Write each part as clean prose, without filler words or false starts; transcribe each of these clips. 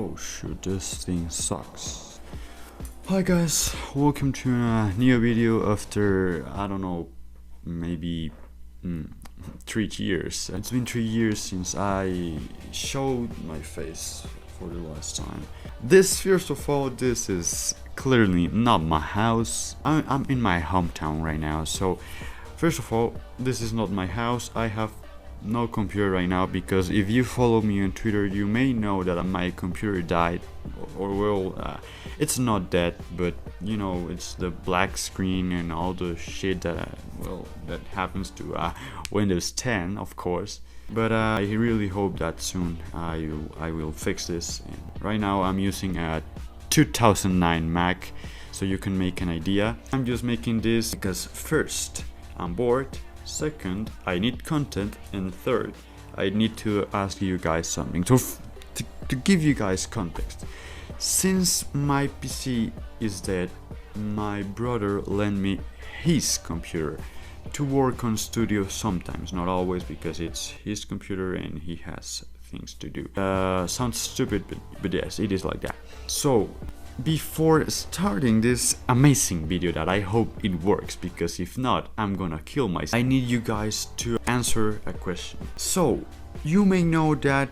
Oh shoot, this thing sucks. Hi guys, welcome to a new video after, I don't know, maybe 3 years. It's been 3 years since I showed my face for the last time. First of all, this is clearly not my house. I'm in my hometown right now, so first of all, this is not my house. I have no computer right now because if you follow me on Twitter, you may know that my computer died, or well, it's not dead, but you know, it's the black screen and all the shit that that happens to Windows 10, of course. But I really hope that soon I will fix this. And right now I'm using a 2009 Mac, so you can make an idea. I'm just making this because first, I'm bored. Second, I need content, and third, I need to ask you guys something. So to give you guys context, since my PC is dead, my brother lent me his computer to work on studio sometimes, not always, because it's his computer and he has things to do. Sounds stupid, but yes, it is like that. So before starting this amazing video that I hope it works, because if not, I'm gonna kill myself, I need you guys to answer a question. So you may know that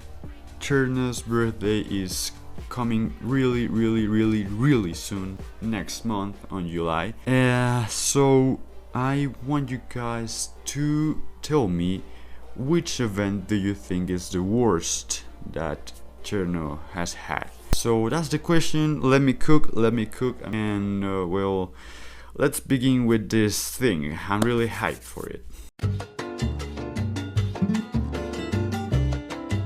CHERNO's birthday is coming really soon, next month on July. So I want you guys to tell me which event do you think is the worst that CHERNO has had. So that's the question. Let me cook, and well, let's begin with this thing. I'm really hyped for it.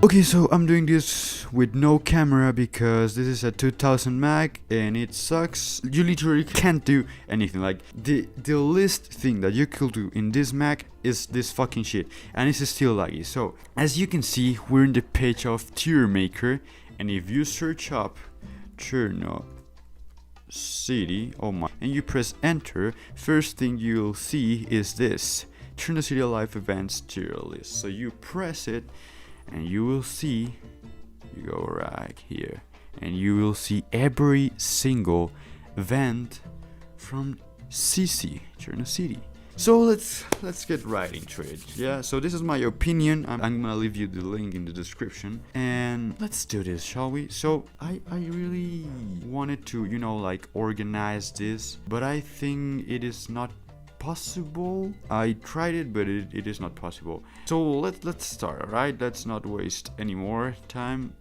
Okay, so I'm doing this with no camera because this is a 2000 Mac and it sucks. You literally can't do anything. Like the least thing that you could do in this Mac is this fucking shit, and it's still laggy. So as you can see, we're in the page of Tier Maker. And if you search up ChernoCity, oh my, and you press enter, first thing you'll see is this ChernoCityLiveEvent TierList. So you press it and you will see, you go right here, and you will see every single event from ChernoCity. So let's get right into it. Yeah, so this is my opinion. I'm gonna leave you the link in the description, and let's do this, shall we? So I really wanted to, you know, like organize this, but I think it is not possible. I tried it, but it is not possible. So let's start. All right, let's not waste any more time.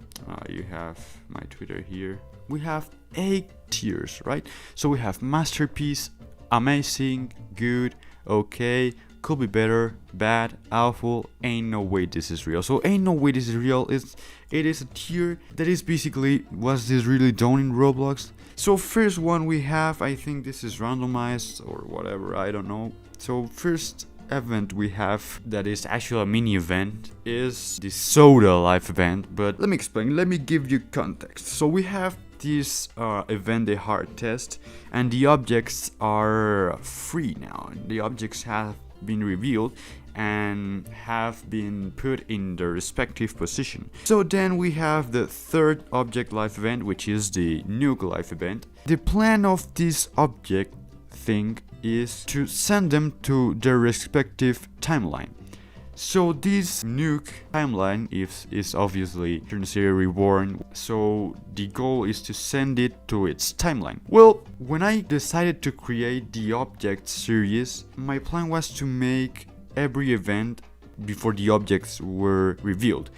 You have my Twitter here. We have 8 tiers, right? So we have masterpiece, amazing, good, okay, could be better, bad, awful, ain't no way this is real. So ain't no way this is real. It is a tier that is basically, was this really done in Roblox? So first one we have, I think this is randomized or whatever, I don't know. So first event we have that is actually a mini event is the soda live event. But let me explain, let me give you context. So we have this event, the hard test, and the objects are free now. The objects have been revealed and have been put in their respective position. So then we have the third object live event, which is the nuke live event. The plan of this object thing is to send them to their respective timeline. So this nuke timeline is obviously ChernoCity Reborn, so the goal is to send it to its timeline. Well, when I decided to create the object series, my plan was to make every event before the objects were revealed.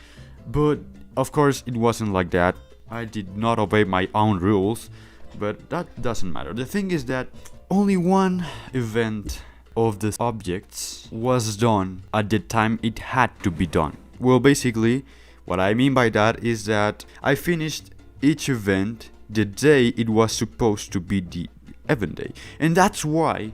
But of course it wasn't like that. I did not obey my own rules, but that doesn't matter. The thing is that only one event of the objects was done at the time it had to be done. Well, basically what I mean by that is that I finished each event the day it was supposed to be the event day, and that's why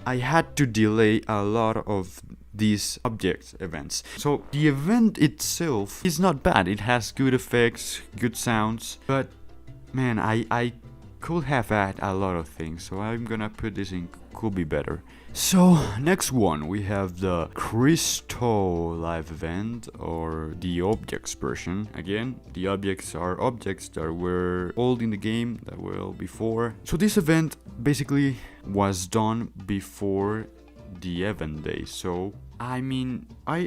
I had to delay a lot of these object events. So the event itself is not bad. It has good effects, good sounds, but man, I could have had a lot of things, so I'm gonna put this in could be better. So next one we have the Crystal live event, or the objects version. Again, the objects are objects that were old in the game, that were before. So this event basically was done before the event day. So I mean, I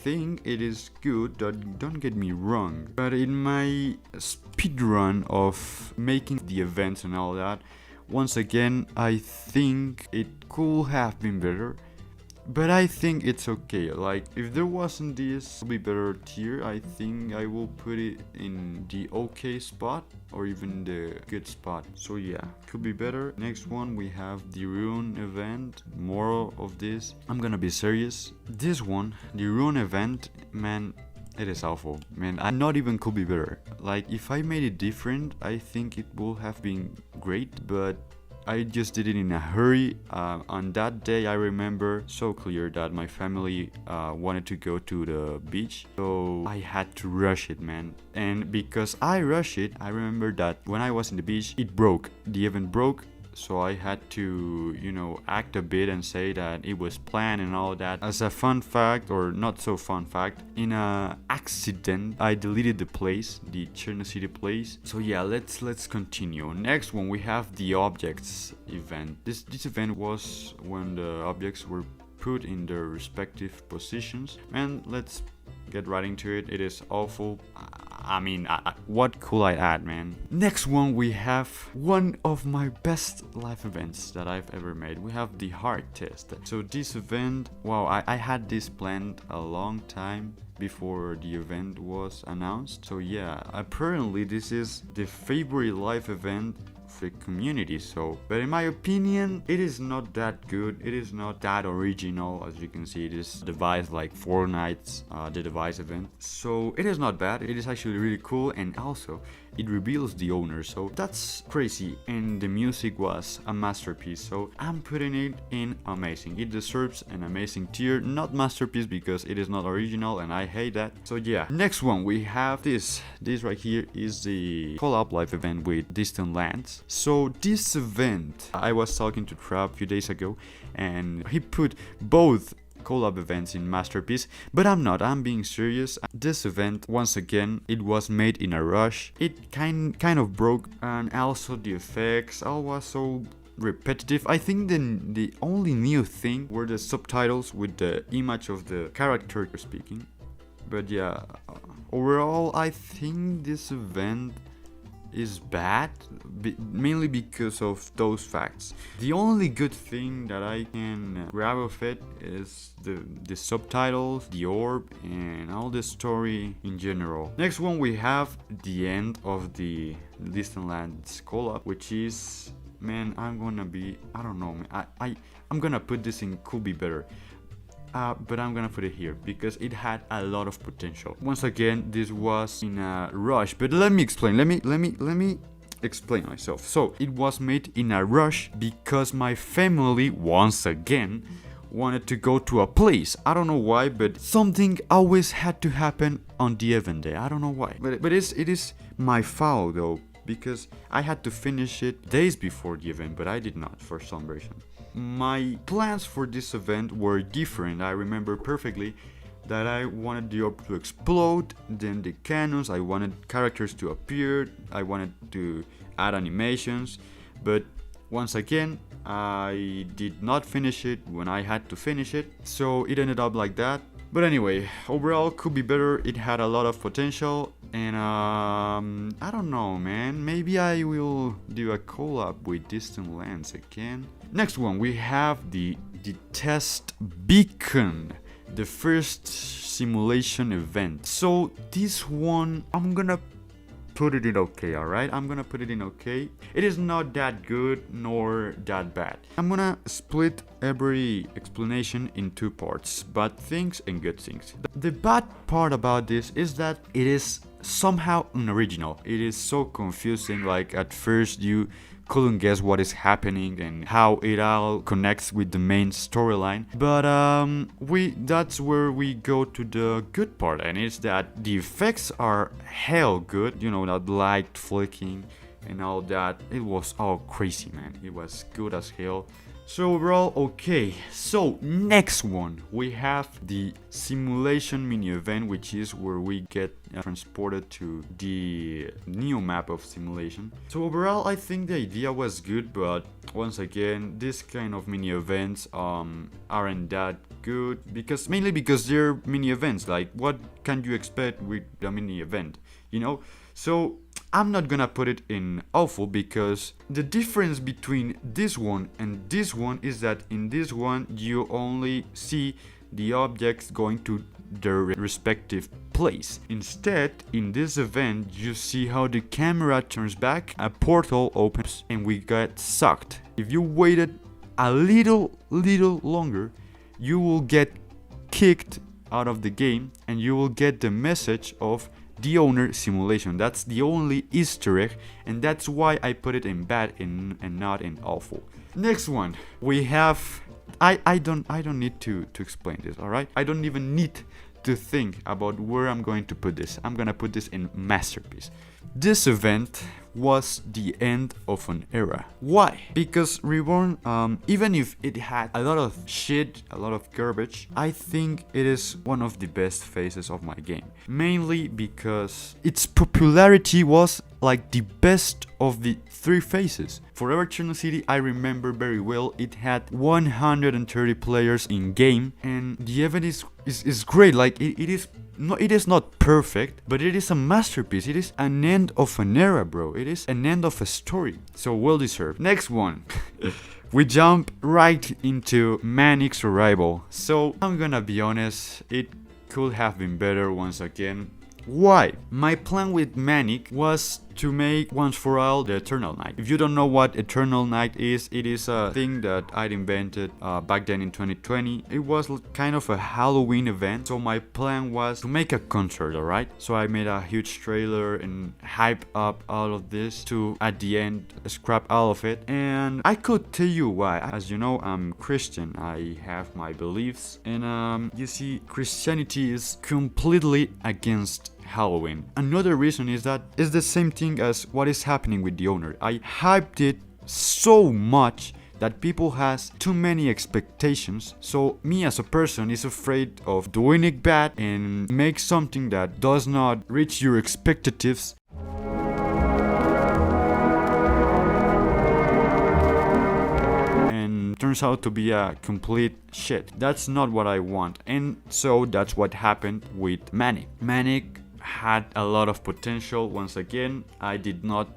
think it is good, don't get me wrong, but in my speedrun of making the events and all that, once again, I think it could have been better, but I think it's okay. Like, if there wasn't this be better tier, I think I will put it in the okay spot or even the good spot. So yeah, could be better. Next one we have the Rune event. More of this. I'm gonna be serious. This one, the Rune event, man, it is awful, man. I not even could be better. Like, if I made it different, I think it would have been great, but I just did it in a hurry. On that day, I remember so clear that my family wanted to go to the beach, so I had to rush it, man. And because I rushed it, I remember that when I was in the beach, it broke. The event broke. So I had to, you know, act a bit and say that it was planned and all that. As a fun fact, or not so fun fact, in a accident, I deleted the place, the ChernoCity place. So yeah, let's continue. Next one, we have the objects event. This event was when the objects were put in their respective positions. And let's get right into it. It is awful. I mean, what could I add, man? Next one, we have one of my best live events that I've ever made. We have the heart test. So this event, wow, I had this planned a long time before the event was announced. So yeah, apparently this is the favorite live event the community. So, but in my opinion, it is not that good. It is not that original. As you can see, it is devised like Fortnite's the device event. So it is not bad. It is actually really cool, and also it reveals the owner. So that's crazy, and the music was a masterpiece. So I'm putting it in amazing. It deserves an amazing tier, not masterpiece because it is not original, and I hate that. So yeah, next one we have this right here is the collab live event with Distant Lands. So this event, I was talking to Trap a few days ago, and he put both collab events in masterpiece, but I'm being serious. This event, once again, it was made in a rush. It kind of broke, and also the effects all was so repetitive. I think the only new thing were the subtitles with the image of the character speaking. But yeah, overall I think this event is bad, mainly because of those facts. The only good thing that I can grab of it is the subtitles, the orb, and all the story in general. Next one, we have the end of the Distant Lands collab, which is, man, I don't know, man. I'm gonna put this in could be better. But I'm gonna put it here because it had a lot of potential. Once again, this was in a rush, but let me explain. Let me explain myself. So it was made in a rush because my family, once again, wanted to go to a place. I don't know why, but something always had to happen on the event day. I don't know why, but it is my fault though, because I had to finish it days before the event, but I did not for some reason. My plans for this event were different. I remember perfectly that I wanted the orb to explode, then the cannons, I wanted characters to appear, I wanted to add animations, but once again, I did not finish it when I had to finish it, so it ended up like that. But anyway, overall could be better. It had a lot of potential, and I don't know, man. Maybe I will do a collab with Distant Lands again. Next one, we have the test beacon, the first simulation event. So this one, I'm gonna put it in okay, alright? I'm gonna put it in okay. It is not that good nor that bad. I'm gonna split every explanation in two parts, bad things and good things. The bad part about this is that it is somehow unoriginal. It is so confusing, like at first you couldn't guess what is happening and how it all connects with the main storyline. But that's where we go to the good part, and it's that the effects are hell good. You know, that light flicking and all that. It was all crazy, man. It was good as hell. So overall, okay. So next one, we have the simulation mini event, which is where we get transported to the new map of simulation. So overall, I think the idea was good, but once again, this kind of mini events aren't that good, because mainly because they're mini events. Like, what can you expect with a mini event, you know? So I'm not gonna put it in awful, because the difference between this one and this one is that in this one you only see the objects going to their respective place. Instead, in this event, you see how the camera turns back, a portal opens, and we get sucked. If you waited a little longer, you will get kicked out of the game, and you will get the message of the owner simulation. That's the only Easter egg, and that's why I put it in bad and not in awful. Next one, we have I don't need to explain this, all right? I don't even need to think about where I'm going to put this. I'm gonna put this in masterpiece. This event was the end of an era. Why? Because Reborn, even if it had a lot of shit, a lot of garbage, I think it is one of the best phases of my game. Mainly because its popularity was like the best of the three phases. Forever Cherno City, I remember very well, it had 130 players in game, and the event is great. Like, it is not perfect, but it is a masterpiece. It is an end of an era, bro. It is an end of a story. So well deserved. Next one. We jump right into Manic's arrival. So I'm gonna be honest, it could have been better once again. Why? My plan with Manic was to make once for all the Eternal Night. If you don't know what Eternal Night is, it is a thing that I'd invented back then in 2020. It was kind of a Halloween event, so my plan was to make a concert, alright? So I made a huge trailer and hype up all of this to, at the end, scrap all of it. And I could tell you why. As you know, I'm Christian. I have my beliefs, and you see, Christianity is completely against Halloween. Another reason is that it's the same thing as what is happening with the owner. I hyped it so much that people has too many expectations, so me as a person is afraid of doing it bad and make something that does not reach your expectations. And turns out to be a complete shit. That's not what I want, and so that's what happened with Manic. Manic had a lot of potential. Once again, I did not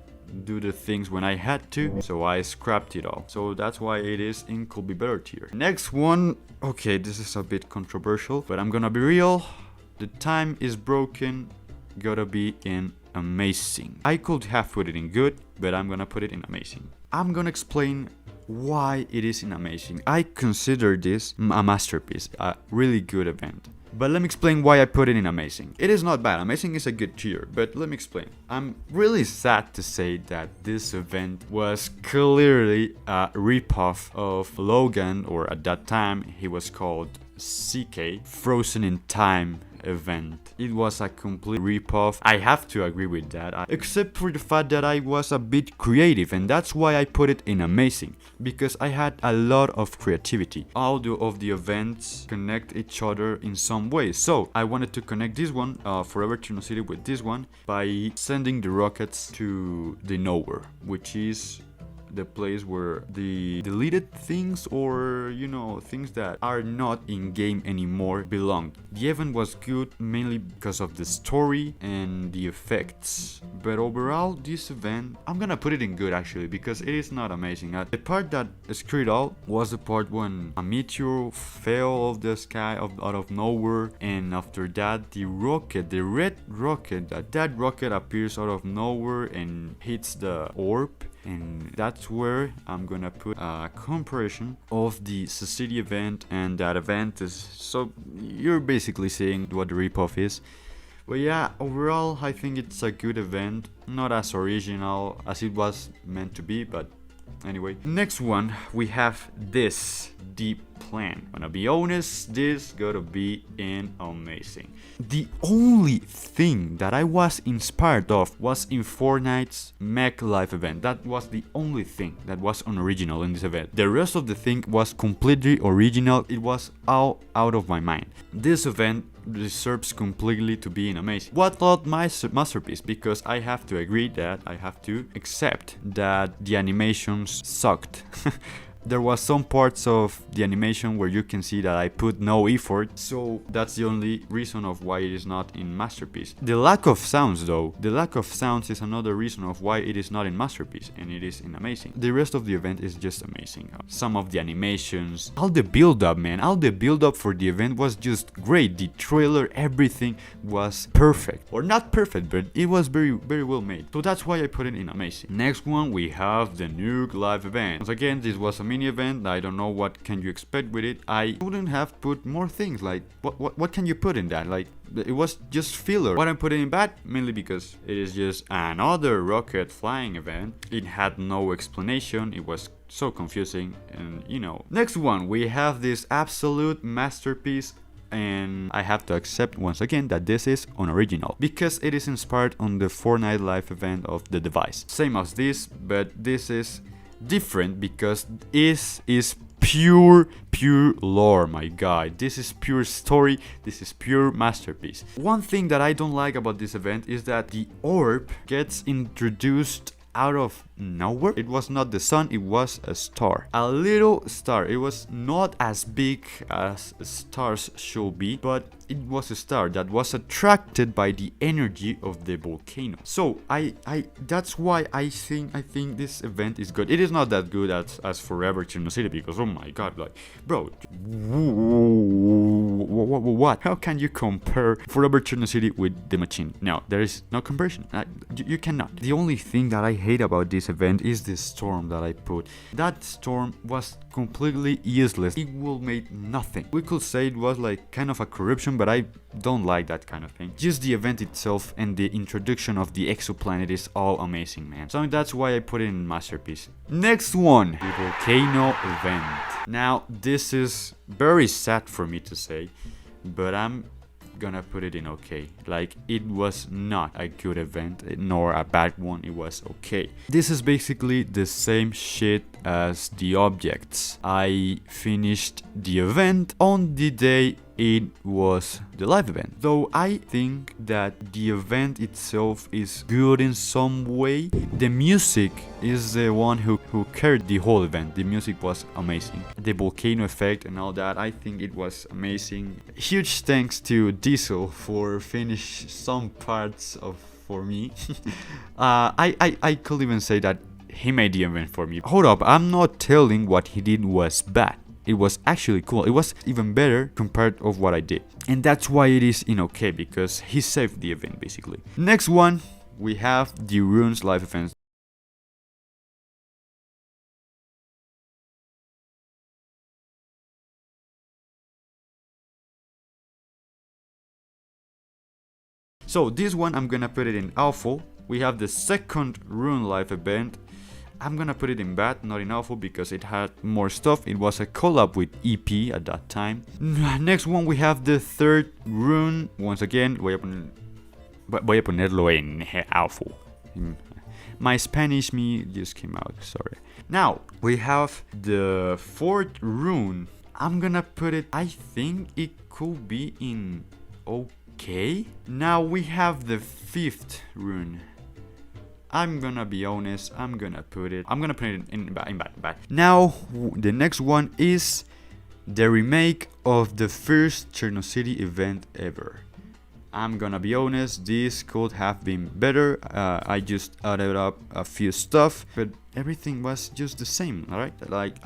do the things when I had to, so I scrapped it all. So that's why it is in could be better tier. Next one, okay, this is a bit controversial, but I'm gonna be real. The time is broken, gotta be in amazing. I could have put it in good, but I'm gonna put it in amazing. I'm gonna explain why it is in amazing. I consider this a masterpiece, a really good event. But let me explain why I put it in amazing. It is not bad. Amazing is a good tier, but let me explain. I'm really sad to say that this event was clearly a ripoff of Logan, or at that time he was called CK, Frozen in Time event. It was a complete ripoff. I have to agree with that, except for the fact that I was a bit creative, and that's why I put it in amazing, because I had a lot of creativity. All of the events connect each other in some way, so I wanted to connect this one, Forever Cherno City, with this one by sending the rockets to the nowhere, which is the place where the deleted things, or you know, things that are not in game anymore, belong. The event was good mainly because of the story and the effects, but overall this event, I'm gonna put it in good actually, because it is not amazing. The part that screwed all was the part when a meteor fell off the sky out of nowhere, and after that the rocket, the red rocket, that rocket appears out of nowhere and hits the orb. And that's where I'm gonna put a comparison of the City event and that event. Is so you're basically seeing what the ripoff is. But yeah, overall I think it's a good event, not as original as it was meant to be, but anyway. Next one, we have this, the plan. Gonna be honest, this gotta be amazing. The only thing that I was inspired of was in Fortnite's Mech Live event. That was the only thing that was unoriginal in this event. The rest of the thing was completely original. It was all out of my mind. This event deserves completely to be amazing. What not my masterpiece? Because I have to agree that I have to accept that the animations sucked. There was some parts of the animation where you can see that I put no effort, so that's the only reason of why it is not in Masterpiece. The lack of sounds though, the lack of sounds is another reason of why it is not in Masterpiece and it is in Amazing. The rest of the event is just amazing. Some of the animations, all the build up, man, all the build up for the event was just great. The trailer, everything was perfect, or not perfect, but it was very well made. So that's why I put it in Amazing. Next one, we have the Nuke Live event. Once again, this was a mini event. I don't know what can you expect with it. I wouldn't have put more things. Like what can you put in that? Like it was just filler. What I'm putting in bad mainly because it is just another rocket flying event. It had no explanation. It was so confusing, and you know. Next one, we have this absolute masterpiece. And I have to accept once again that this is unoriginal because it is inspired on the Fortnite Live event of the device. Same as this, but this is different because this is pure lore, my god. This is pure story. This is pure masterpiece. One thing that I don't like about this event is that the orb gets introduced out of nowhere. It was not the sun, it was a star, a little star. It was not as big as stars should be, but it was a star that was attracted by the energy of the volcano. So I that's why I think this event is good. It is not that good as Forever ChernoCity, because oh my god, like bro, what? How can you compare Forever ChernoCity with the machine? No, there is no comparison. You cannot. The only thing that I hate about this event is the storm that I put. That storm was completely useless. It will make nothing. We could say it was like kind of a corruption, but I don't like that kind of thing. Just the event itself and the introduction of the exoplanet is all amazing, man. So that's why I put it in masterpiece. Next one, the volcano event. Now this is very sad for me to say, but I'm gonna put it in okay. Like, it was not a good event nor a bad one, it was okay. This is basically the same shit as the objects. I finished the event on the day it was the live event, though I think that the event itself is good in some way. The music is the one who carried the whole event. The music was amazing. The volcano effect and all that, I think it was amazing. Huge thanks to Diesel for finish some parts of for me. I could even say that he made the event for me. Hold up, I'm not telling what he did was bad. It was actually cool. It was even better compared of what I did. And that's why it is in okay, because he saved the event basically. Next one, we have the Runes live event. So this one I'm gonna put it in awful. We have the second Rune live event. I'm gonna put it in bad, not in awful, because it had more stuff. It was a collab with EP at that time. Next one, we have the third Rune. Once again, voy a ponerlo en awful. My Spanish me just came out, sorry. Now, we have the fourth Rune. I'm gonna put it, I think it could be in okay. Now we have the fifth Rune. I'm gonna be honest, I'm gonna put it in bad. Now, the next one is the remake of the first ChernoCity event ever. I'm gonna be honest, this could have been better. I just added up a few stuff, but everything was just the same, alright? Like,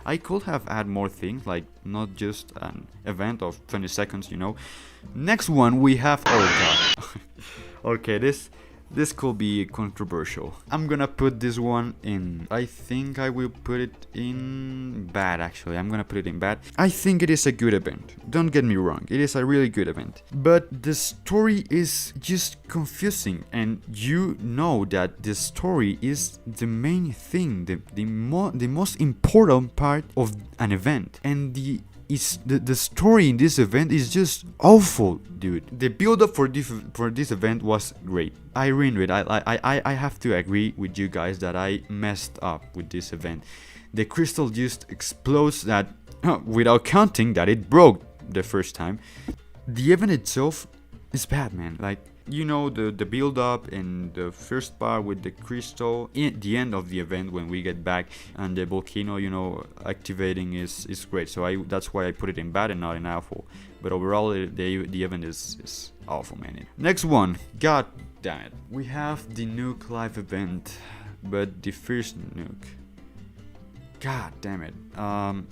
I could have added more things, like not just an event of 20 seconds, you know. Next one, we have, oh god. Okay, this This could be controversial. I'm gonna put this one in, I think I will put it in bad. Actually, I'm gonna put it in bad. I think it is a good event, don't get me wrong, it is a really good event, but the story is just confusing, and you know that the story is the main thing, the most important part of an event, and the story in this event is just awful, dude. The build up for this event was great. I ruined it. I have to agree with you guys that I messed up with this event. The crystal just explodes that without counting that it broke the first time. The event itself is bad, man. Like, you know, the build up and the first part with the crystal in the end of the event when we get back, and the volcano, you know, activating is great. So that's why I put it in bad and not in awful. But overall the event is awful, man. Next one, god damn it, we have the nuke live event, but the first nuke, god damn it. I'm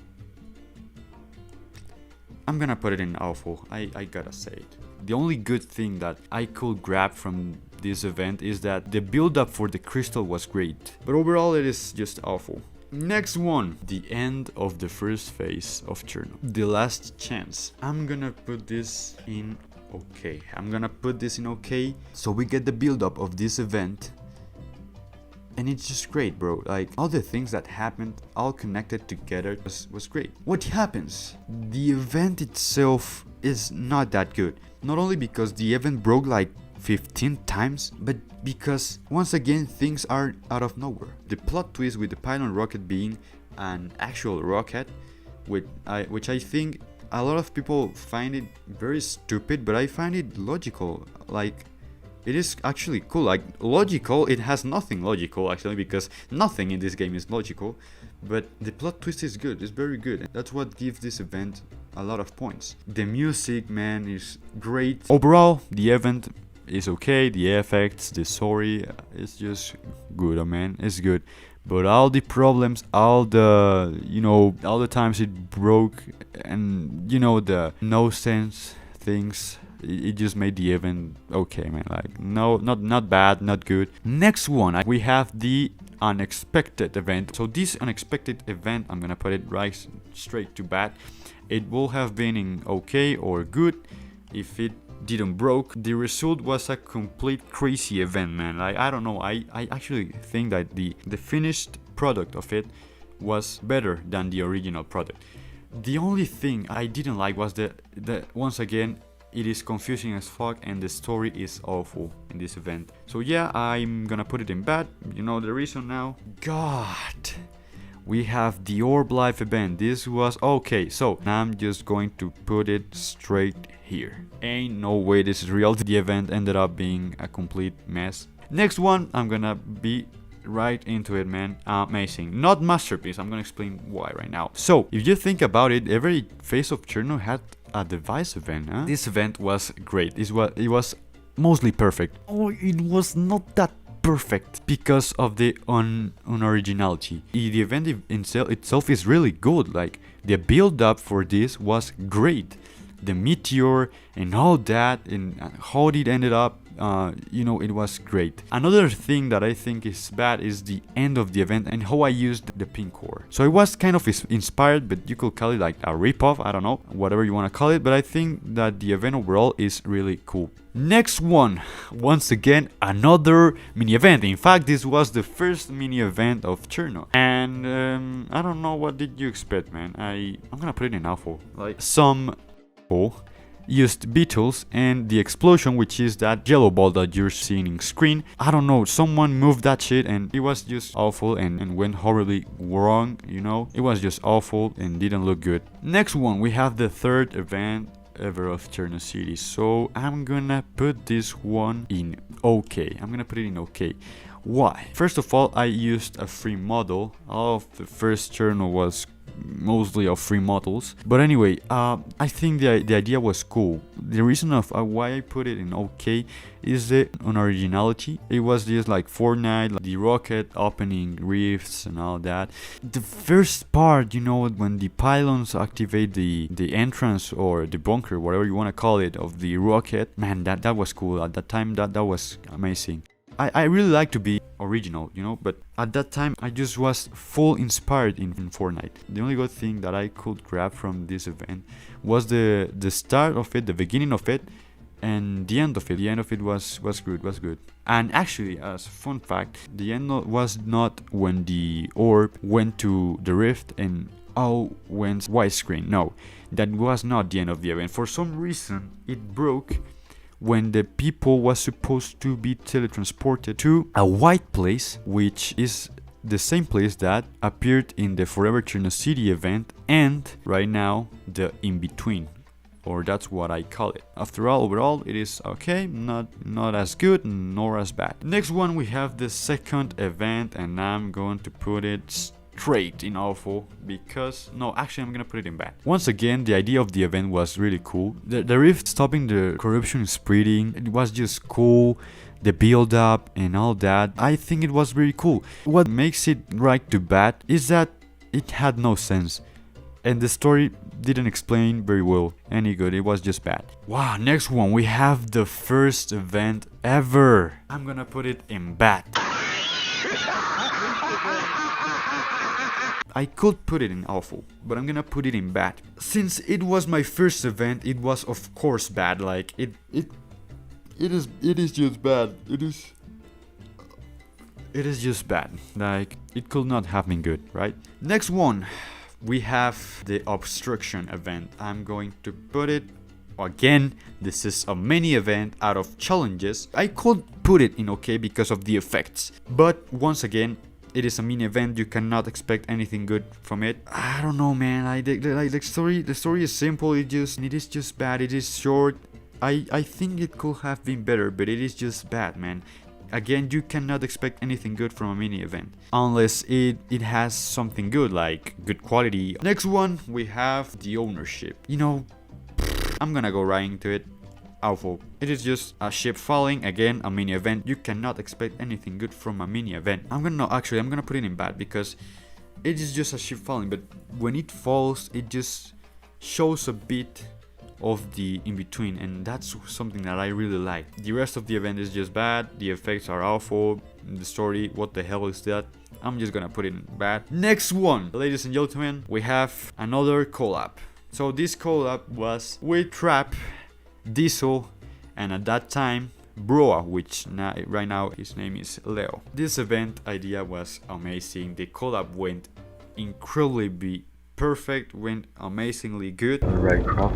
gonna put it in awful. I gotta say it. The only good thing that I could grab from this event is that the build up for the crystal was great, but overall it is just awful. Next one, the end of the first phase of Cherno, the last chance. I'm gonna put this in okay. So we get the build up of this event, and it's just great, bro. Like, all the things that happened, all connected together, was great. What happens? The event itself is not that good. Not only because the event broke like 15 times, but because once again things are out of nowhere. The plot twist with the pylon rocket being an actual rocket, which I think a lot of people find it very stupid, but I find it logical. Like, it is actually cool. Like, logical, it has nothing logical actually, because nothing in this game is logical, but the plot twist is good, it's very good. That's what gives this event a lot of points. The music, man, is great. Overall, the event is okay. The effects, the story is just good, man, it's good. But all the problems, all the times it broke, and you know, the no sense things, it just made the event okay, man. Like, no, not bad, not good. Next one, we have the unexpected event. So this unexpected event, I'm gonna put it right straight to bad. It will have been in okay or good if it didn't broke. The result was a complete crazy event, man. Like, I don't know, I actually think that the finished product of it was better than the original product. The only thing I didn't like was the once again, it is confusing as fuck, and the story is awful in this event. So yeah, I'm gonna put it in bad. You know the reason now. God, we have the Orb Live event. This was okay, so I'm just going to put it straight here. Ain't no way this is real. The event ended up being a complete mess. Next one, I'm gonna be right into it, man. Amazing, not masterpiece. I'm gonna explain why right now. So if you think about it, every phase of Cherno had a device event, huh? This event was great. It was mostly perfect. Oh, it was not that perfect because of the unoriginality. The event itself is really good. Like, the build up for this was great. The meteor and all that, and how it ended up, it was great. Another thing that I think is bad is the end of the event and how I used the pink core. So it was kind of inspired, but you could call it like a ripoff, I don't know, whatever you want to call it, but I think that the event overall is really cool. Next one, once again, another mini event. In fact, this was the first mini event of Cherno, and I don't know, what did you expect, man? I'm gonna put it in awful. Like, some used beetles and the explosion, which is that yellow ball that you're seeing in screen. I don't know, someone moved that shit and it was just awful and went horribly wrong, you know. It was just awful and didn't look good. Next one, we have the third event ever of ChernoCity. So I'm gonna put this one in okay. I'm gonna put it in okay. Why? First of all, I used a free model. All of the first Cherno was mostly of free models, but anyway, I think the idea was cool. The reason of why I put it in okay is the unoriginality. It was just like Fortnite, like the rocket opening rifts and all that. The first part, you know, when the pylons activate the entrance or the bunker, whatever you want to call it, of the rocket, man, that was cool. At that time, that was amazing. I really like to be original, you know, but at that time I just was full inspired in Fortnite. The only good thing that I could grab from this event was the start of it, the beginning of it, and the end of it. The end of it was good. And actually, as a fun fact, the end was not when the orb went to the rift and all went widescreen. No, that was not the end of the event. For some reason, it broke when the people was supposed to be teletransported to a white place, which is the same place that appeared in the Forever ChernoCity event, and right now the in-between, or that's what I call it. After all, overall it is okay, not as good nor as bad. Next one, we have the second event, and I'm going to put it straight in awful, because no, actually I'm gonna put it in bad. Once again, the idea of the event was really cool. The rift stopping the corruption spreading, it was just cool. The build up and all that, I think it was really cool. What makes it right to bad is that it had no sense, and the story didn't explain very well any good. It was just bad. Wow, next one, we have the first event ever. I'm gonna put it in bad. I could put it in awful, but I'm gonna put it in bad. Since it was my first event, it was of course bad. Like it is just bad. It is just bad. Like it could not have been good, right? Next one, we have the obstruction event. I'm going to put it again. This is a mini event out of challenges. I could put it in okay because of the effects, but once again, it is a mini event. You cannot expect anything good from it. I don't know, man. The story is simple. It is just bad. It is short. I think it could have been better, but it is just bad, man. Again, you cannot expect anything good from a mini event unless it has something good, like good quality. Next one, we have the ownership. You know, I'm gonna go right into it. Awful. It is just a ship falling. Again, a mini event. You cannot expect anything good from a mini event. I'm gonna put it in bad because it is just a ship falling, but when it falls, it just shows a bit of the in-between, and that's something that I really like. The rest of the event is just bad. The effects are awful. The story, what the hell is that? I'm just gonna put it in bad. Next one, ladies and gentlemen, we have another collab. So this collab was with Trap, Diesel, and at that time Broa, which right now his name is Leo. This event idea was amazing. The collab went incredibly perfect, went amazingly good. Alright, Prof,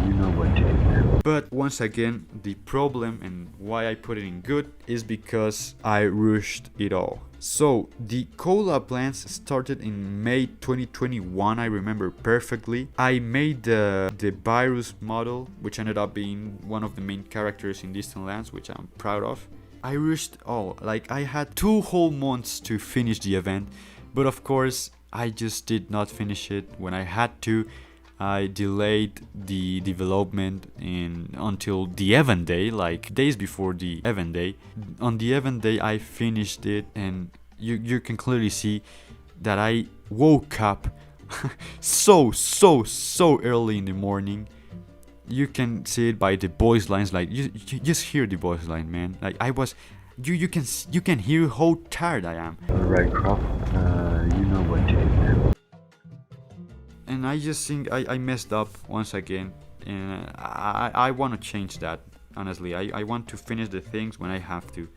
you know what to do. But once again, the problem and why I put it in good is because I rushed it all. So the collab plans started in May 2021, I remember perfectly. I made the virus model, which ended up being one of the main characters in Distant Lands, which I'm proud of. I rushed all, like I had 2 whole months to finish the event, but of course I just did not finish it when I had to. I delayed the development until the event day, like days before the event day. On the event day I finished it, and you can clearly see that I woke up so early in the morning. You can see it by the voice lines, like you just hear the voice line, man. Like I was, you can hear how tired I am. Alright, Prof, you know what to do. And I just think I messed up once again, and I want to change that, honestly. I want to finish the things when I have to.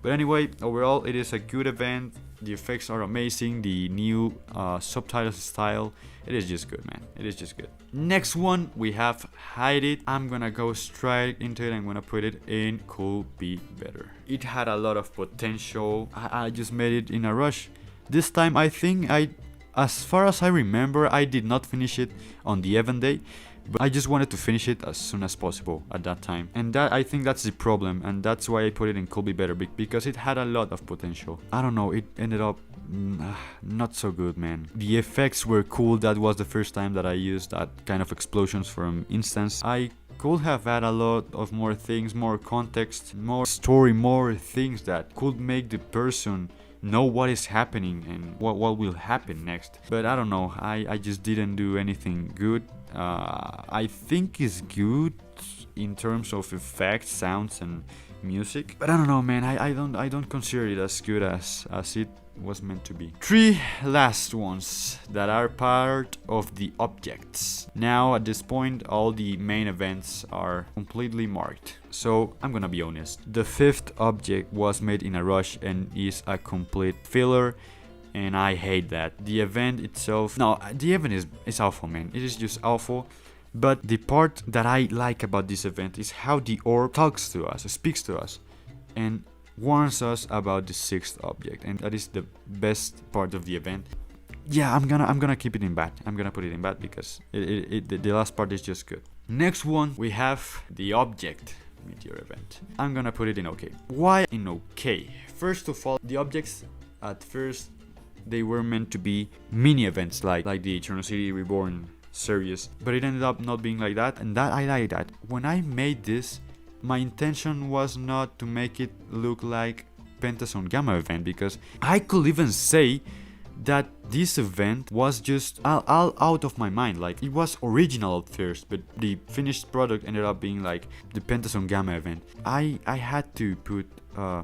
But anyway, overall it is a good event. The effects are amazing. The new subtitles style, it is just good, man. It is just good. Next one, we have Hide It. I'm gonna go straight into it. I'm gonna put it in could be better. It had a lot of potential. I just made it in a rush. This time I think as far as I remember, I did not finish it on the event day, but I just wanted to finish it as soon as possible at that time. And that, I think that's the problem, and that's why I put it in could be better, because it had a lot of potential. I don't know, it ended up not so good, man. The effects were cool. That was the first time that I used that kind of explosions from instance. I could have had a lot of more things, more context, more story, more things that could make the person know what is happening and what will happen next. But I don't know, I just didn't do anything good. I think it's good in terms of effects, sounds, and music, but I don't know, man. I don't consider it as good as it was meant to be. 3 last ones that are part of the objects. Now at this point all the main events are completely marked, so I'm gonna be honest, the 5th object was made in a rush and is a complete filler, and I hate that. The event itself, no, the event is awful, man. It is just awful. But the part that I like about this event is how the orb talks to us, speaks to us, and warns us about the 6th object, and that is the best part of the event. Yeah, I'm gonna keep it in bad. I'm gonna put it in bad because the last part is just good. Next one, we have the object meteor event. I'm gonna put it in okay. Why in okay? First of all, the objects at first they were meant to be mini events like the ChernoCity Reborn series, but it ended up not being like that, and that I like that. When I made this, my intention was not to make it look like Pentason Gamma event, because I could even say that this event was just all out of my mind. Like, it was original at first, but the finished product ended up being like the Pentason Gamma event. I had to put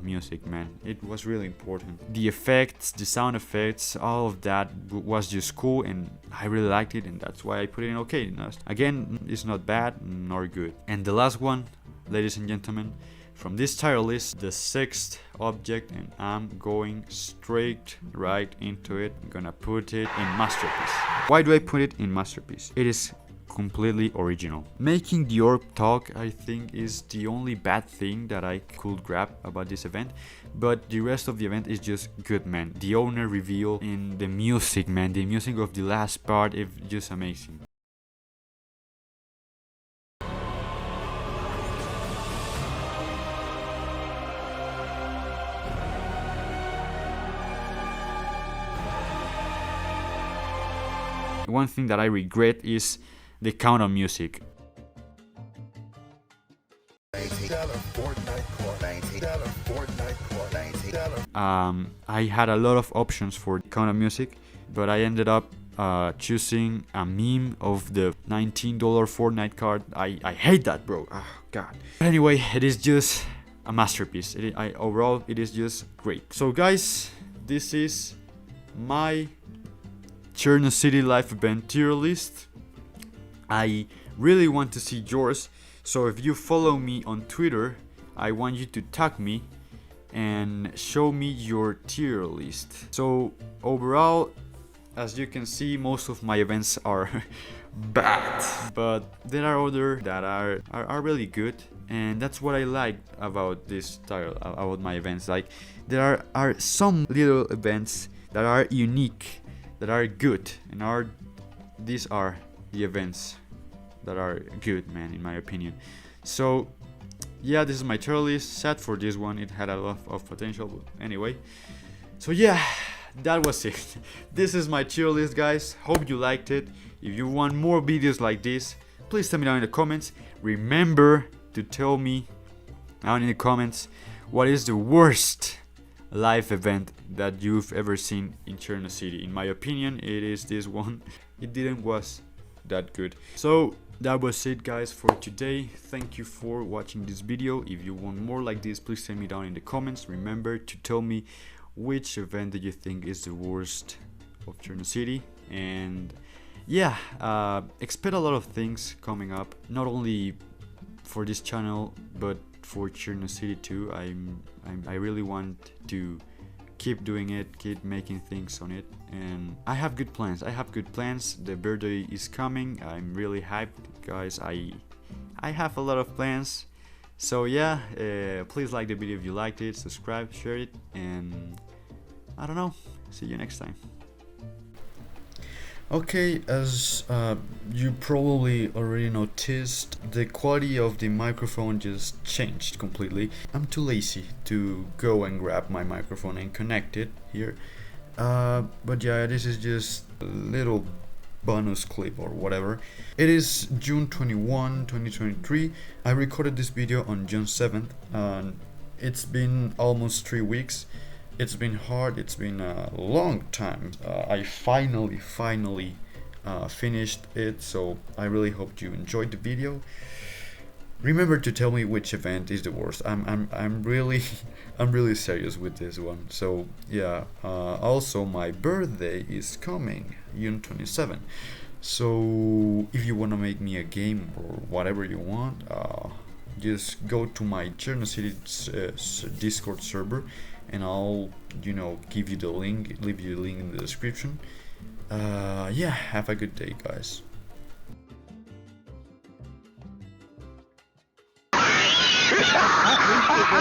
music, man. It was really important. The effects, the sound effects, all of that was just cool, and I really liked it, and that's why I put it in okay. Again, it's not bad nor good. And the last one, ladies and gentlemen, from this tier list, the 6th object, and I'm going straight right into it. I'm gonna put it in masterpiece. Why do I put it in masterpiece? It is completely original. Making the orb talk, I think, is the only bad thing that I could grab about this event, but the rest of the event is just good, man. The owner reveal in the music, man, the music of the last part is just amazing. One thing that I regret is the countdown music. I had a lot of options for countdown music, but I ended up choosing a meme of the $19 Fortnite card. I hate that, bro. Oh, God. But anyway, it is just a masterpiece. Overall, it is just great. So guys, this is my ChernoCityLiveEvent tier list. I really want to see yours, so if you follow me on Twitter, I want you to tag me and show me your tier list. So overall, as you can see, most of my events are bad, but there are other that are really good, and that's what I like about this title, about my events. Like, there are some little events that are unique, that are good, and these are the events that are good, man, in my opinion. So yeah, this is my tier list. Sad for this one, it had a lot of potential, but anyway. So yeah, that was it. This is my tier list, guys. Hope you liked it. If you want more videos like this, please tell me down in the comments. Remember to tell me down in the comments what is the worst live event that you've ever seen in ChernoCity. In my opinion, it is this one. It didn't was that good. So that was it, guys, for today. Thank you for watching this video. If you want more like this, please tell me down in the comments. Remember to tell me which event do you think is the worst of ChernoCity. And yeah, expect a lot of things coming up, not only for this channel but for ChernoCity too. I really want to keep doing it, keep making things on it, and I have good plans. The birthday is coming. I'm really hyped, guys. I have a lot of plans. So yeah, please like the video if you liked it, subscribe, share it, and I don't know, see you next time. Okay, as you probably already noticed, the quality of the microphone just changed completely. I'm too lazy to go and grab my microphone and connect it here. But yeah, this is just a little bonus clip or whatever. It is June 21, 2023. I recorded this video on June 7th. It's been almost 3 weeks. It's been hard, it's been a long time. I finally finished it, so I really hope you enjoyed the video. Remember to tell me which event is the worst. I'm really I'm really serious with this one. So yeah. Also, my birthday is coming, June 27. So if you wanna make me a game or whatever you want, just go to my ChernoCity Discord server, and I'll give you the link, leave you the link in the description. Yeah, have a good day, guys.